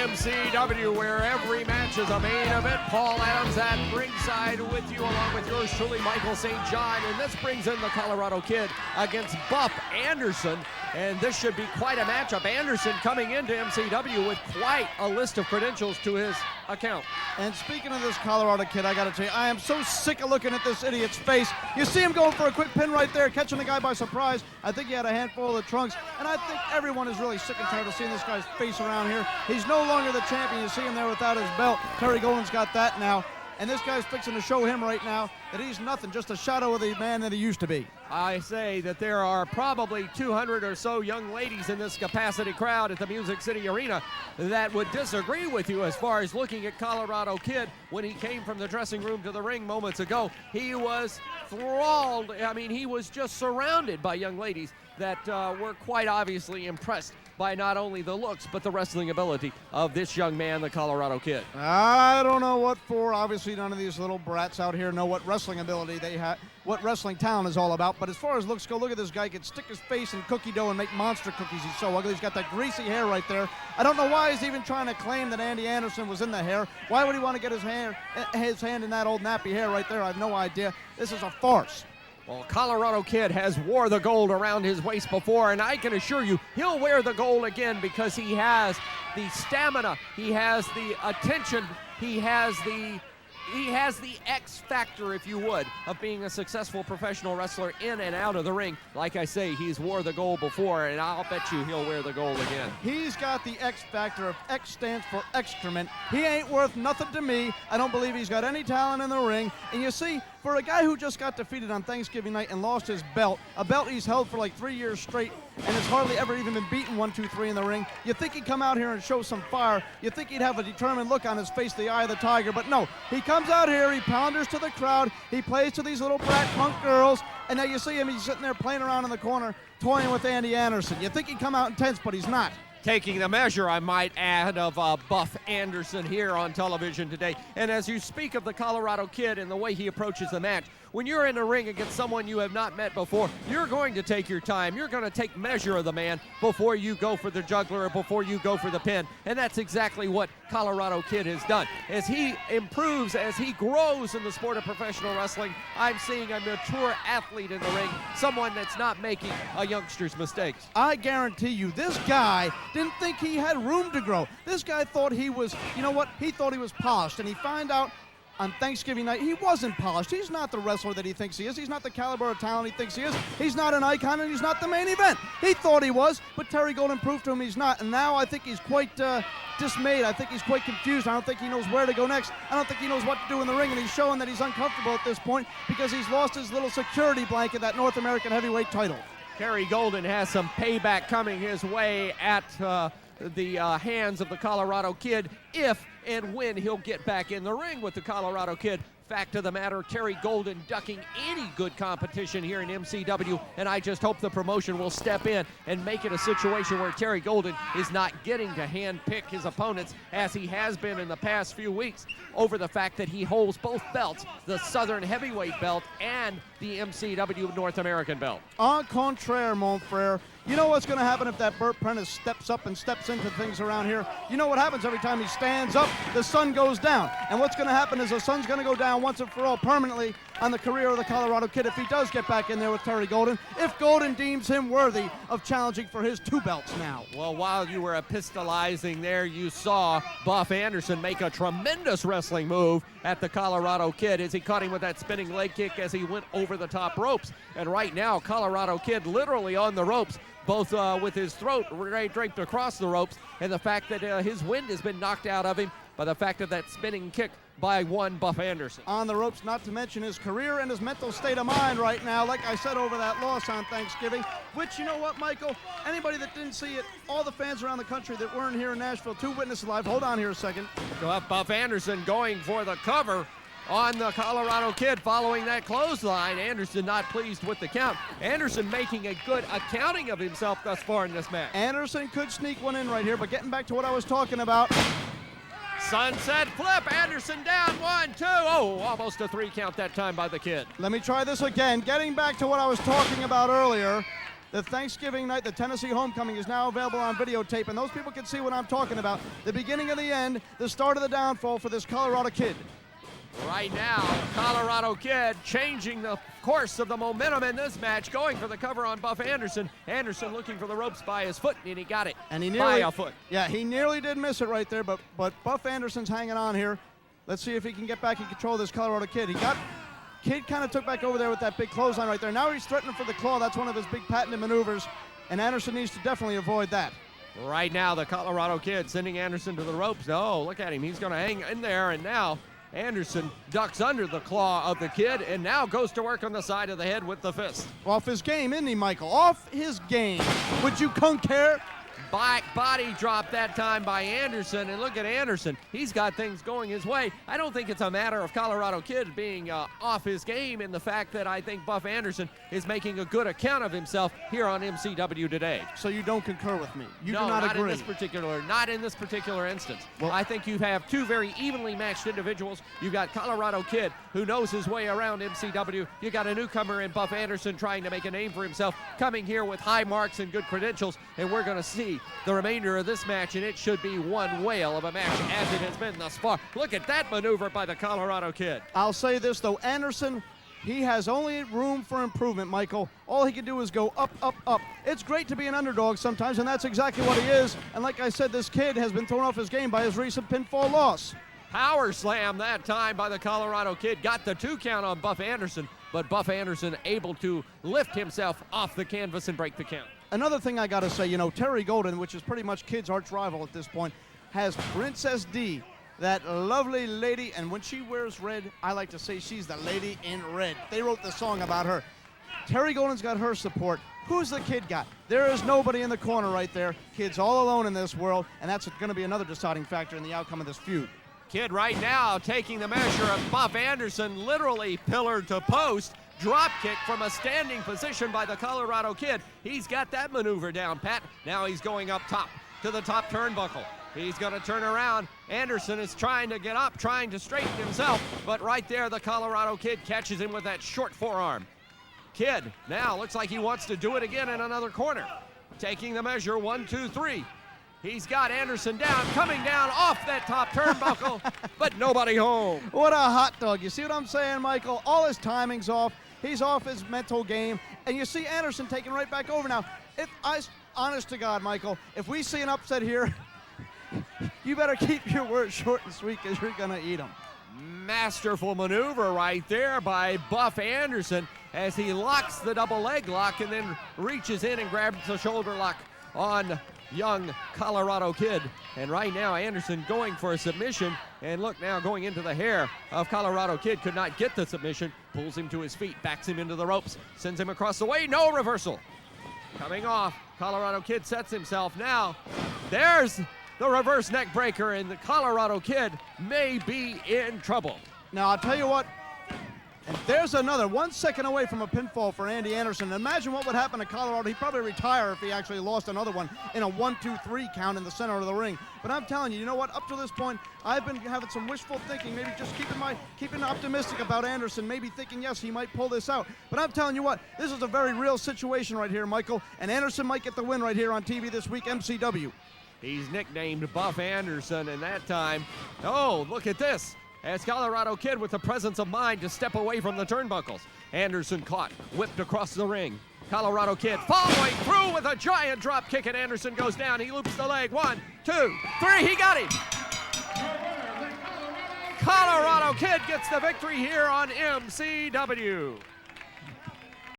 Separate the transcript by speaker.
Speaker 1: MCW, where every match is a main event. Paul Adams at ringside with you, along with yours truly, Michael St. John. And this brings in the Colorado Kid against Buff Anderson. And this should be quite a matchup. Anderson coming into MCW with quite a list of credentials to his account.
Speaker 2: And speaking of this Colorado Kid, I got to tell you, I am so sick of looking at this idiot's face. You see him going for a quick pin right there, catching the guy by surprise. I think he had a handful of the trunks. And I think everyone is really sick and tired of seeing this guy's face around here. He's no longer the champion. You see him there without his belt. Terry Golden's got that now. And this guy's fixing to show him right now that he's nothing, just a shadow of the man that he used to be.
Speaker 1: I say that there are probably 200 or so young ladies in this capacity crowd at the Music City Arena that would disagree with you as far as looking at Colorado Kid when he came from the dressing room to the ring moments ago. He was thralled. I mean, he was just surrounded by young ladies that were quite obviously impressed by not only the looks, but the wrestling ability of this young man, the Colorado Kid.
Speaker 2: I don't know what for. Obviously, none of these little brats out here know what wrestling ability they have, what wrestling talent is all about. But as far as looks go, look at this guy. He can stick his face in cookie dough and make monster cookies. He's so ugly. He's got that greasy hair right there. I don't know why he's even trying to claim that Andy Anderson was in the hair. Why would he want to get his hand in that old nappy hair right there? I have no idea. This is a farce.
Speaker 1: Well, Colorado Kid has wore the gold around his waist before, and I can assure you he'll wear the gold again because he has the stamina, he has the attention, he has the X factor, if you would, of being a successful professional wrestler in and out of the ring. Like I say, he's wore the gold before, and I'll bet you he'll wear the gold again.
Speaker 2: He's got the X factor. Of X stands for excrement. He ain't worth nothing to me. I don't believe he's got any talent in the ring. And you see, for a guy who just got defeated on Thanksgiving night and lost his belt, a belt he's held for like 3 years straight and has hardly ever even been beaten 1, 2, 3 in the ring, you think he'd come out here and show some fire. You think he'd have a determined look on his face, the eye of the tiger. But no, he comes out here, he pounders to the crowd, he plays to these little brat punk girls, and now you see him, he's sitting there playing around in the corner, toying with Andy Anderson. You think he'd come out intense, but he's not.
Speaker 1: Taking the measure, I might add, of Buff Anderson here on television today. And as you speak of the Colorado Kid and the way he approaches the match, when you're in a ring against someone you have not met before, you're going to take your time. You're going to take measure of the man before you go for the juggler or before you go for the pin. And that's exactly what Colorado Kid has done. As he improves, as he grows in the sport of professional wrestling, I'm seeing a mature athlete in the ring, someone that's not making a youngster's mistakes.
Speaker 2: I guarantee you, this guy didn't think he had room to grow. This guy thought he was, you know what, he thought he was polished, and he found out on Thanksgiving night he wasn't polished. He's not the wrestler that he thinks he is. He's not the caliber of talent he thinks he is. He's not an icon, and he's not the main event. He thought he was, but Terry Golden proved to him he's not, and now I think he's quite dismayed. I think he's quite confused. I don't think he knows where to go next. I don't think he knows what to do in the ring, and he's showing that he's uncomfortable at this point because he's lost his little security blanket, that North American heavyweight title.
Speaker 1: Terry Golden has some payback coming his way at the hands of the Colorado Kid if and when he'll get back in the ring with the Colorado Kid. Fact of the matter, Terry Golden ducking any good competition here in MCW, and I just hope the promotion will step in and make it a situation where Terry Golden is not getting to hand-pick his opponents as he has been in the past few weeks over the fact that he holds both belts, the Southern Heavyweight belt and the MCW North American belt.
Speaker 2: Au contraire, mon frere. You know what's going to happen if that Burt Prentice steps up and steps into things around here? You know what happens every time he stands up? The sun goes down. And what's going to happen is the sun's going to go down once and for all permanently on the career of the Colorado Kid if he does get back in there with Terry Golden, if Golden deems him worthy of challenging for his 2 belts now.
Speaker 1: Well, while you were epistolizing there, you saw Buff Anderson make a tremendous wrestling move at the Colorado Kid as he caught him with that spinning leg kick as he went over the top ropes. And right now, Colorado Kid literally on the ropes, both with his throat draped across the ropes, and the fact that his wind has been knocked out of him by the fact of that spinning kick by one Buff Anderson.
Speaker 2: On the ropes, not to mention his career and his mental state of mind right now, like I said, over that loss on Thanksgiving, which, you know what, Michael, anybody that didn't see it, all the fans around the country that weren't here in Nashville to witness live, hold on here a second.
Speaker 1: Buff Anderson going for the cover on the Colorado Kid following that clothesline. Anderson not pleased with the count. Anderson making a good accounting of himself thus far in this match.
Speaker 2: Anderson could sneak one in right here, but getting back to what I was talking about.
Speaker 1: Sunset flip, Anderson down, 1, 2, oh, almost a 3 count that time by the Kid.
Speaker 2: Let me try this again. Getting back to what I was talking about earlier, the Thanksgiving night, the Tennessee homecoming is now available on videotape, and those people can see what I'm talking about. The beginning of the end, the start of the downfall for this Colorado kid.
Speaker 1: Right now, Colorado Kid changing the course of the momentum in this match, going for the cover on Buff Anderson. Anderson looking for the ropes by his foot, and he got it
Speaker 2: And he
Speaker 1: by a foot.
Speaker 2: Yeah, he nearly did miss it right there, but Buff Anderson's hanging on here. Let's see if he can get back in control of this Colorado Kid. Kid kind of took back over there with that big clothesline right there. Now he's threatening for the claw. That's one of his big patented maneuvers, and Anderson needs to definitely avoid that.
Speaker 1: Right now, the Colorado Kid sending Anderson to the ropes. Oh, look at him. He's going to hang in there, and now Anderson ducks under the claw of the Kid and now goes to work on the side of the head with the fist.
Speaker 2: Off his game, isn't he, Michael? Off his game. Would you concur?
Speaker 1: Back body drop that time by Anderson, and look at Anderson. He's got things going his way. I don't think it's a matter of Colorado Kid being off his game in the fact that I think Buff Anderson is making a good account of himself here on MCW today.
Speaker 2: So you don't concur with me? You
Speaker 1: no,
Speaker 2: do not agree?
Speaker 1: Not in this particular instance.
Speaker 2: Well,
Speaker 1: I think you have two very evenly matched individuals. You've got Colorado Kid, who knows his way around MCW. You got a newcomer in Buff Anderson trying to make a name for himself, coming here with high marks and good credentials, and we're going to see the remainder of this match, and it should be one whale of a match as it has been thus far. Look at that maneuver by the Colorado Kid.
Speaker 2: I'll say this, though. Anderson, he has only room for improvement, Michael. All he can do is go up, up, up. It's great to be an underdog sometimes, and that's exactly what he is. And like I said, this kid has been thrown off his game by his recent pinfall loss.
Speaker 1: Power slam that time by the Colorado Kid. Got the 2 count on Buff Anderson, but Buff Anderson able to lift himself off the canvas and break the count.
Speaker 2: Another thing I got to say, you know, Terry Golden, which is pretty much Kid's arch rival at this point, has Princess D, that lovely lady, and when she wears red, I like to say she's the lady in red. They wrote the song about her. Terry Golden's got her support. Who's the Kid got? There is nobody in the corner right there. Kid's all alone in this world, and that's going to be another deciding factor in the outcome of this feud.
Speaker 1: Kid right now taking the measure of Buff Anderson, literally pillar to post. Drop kick from a standing position by the Colorado Kid. He's got that maneuver down, Pat. Now he's going up top to the top turnbuckle. He's going to turn around. Anderson is trying to get up, trying to straighten himself, but right there the Colorado Kid catches him with that short forearm. Kid now looks like he wants to do it again in another corner. Taking the measure, 1, 2, 3. He's got Anderson down, coming down off that top turnbuckle, but nobody home.
Speaker 2: What a hot dog. You see what I'm saying, Michael? All his timing's off. He's off his mental game. And you see Anderson taking right back over now. Honest to God, Michael, if we see an upset here, you better keep your words short and sweet because you're going to eat them.
Speaker 1: Masterful maneuver right there by Buff Anderson as he locks the double leg lock and then reaches in and grabs the shoulder lock on young Colorado Kid. And right now Anderson going for a submission, and look now going into the hair of Colorado Kid, could not get the submission, pulls him to his feet, backs him into the ropes, sends him across the way, no reversal. Coming off, Colorado Kid sets himself now. There's the reverse neck breaker, and the Colorado Kid may be in trouble.
Speaker 2: Now I'll tell you what, and there's another 1 second away from a pinfall for Andy Anderson. Imagine what would happen to Colorado. He'd probably retire if he actually lost another one in a 1, 2, 3 count in the center of the ring. But I'm telling you, you know what? Up to this point, I've been having some wishful thinking, maybe just keeping optimistic about Anderson, maybe thinking, yes, he might pull this out. But I'm telling you what, this is a very real situation right here, Michael, and Anderson might get the win right here on TV this week, MCW.
Speaker 1: He's nicknamed Buff Anderson, and that time, oh, look at this. As Colorado Kid with the presence of mind to step away from the turnbuckles. Anderson caught, whipped across the ring. Colorado Kid following through with a giant drop kick, and Anderson goes down. He loops the leg. 1, 2, 3. He got him. Colorado Kid gets the victory here on MCW.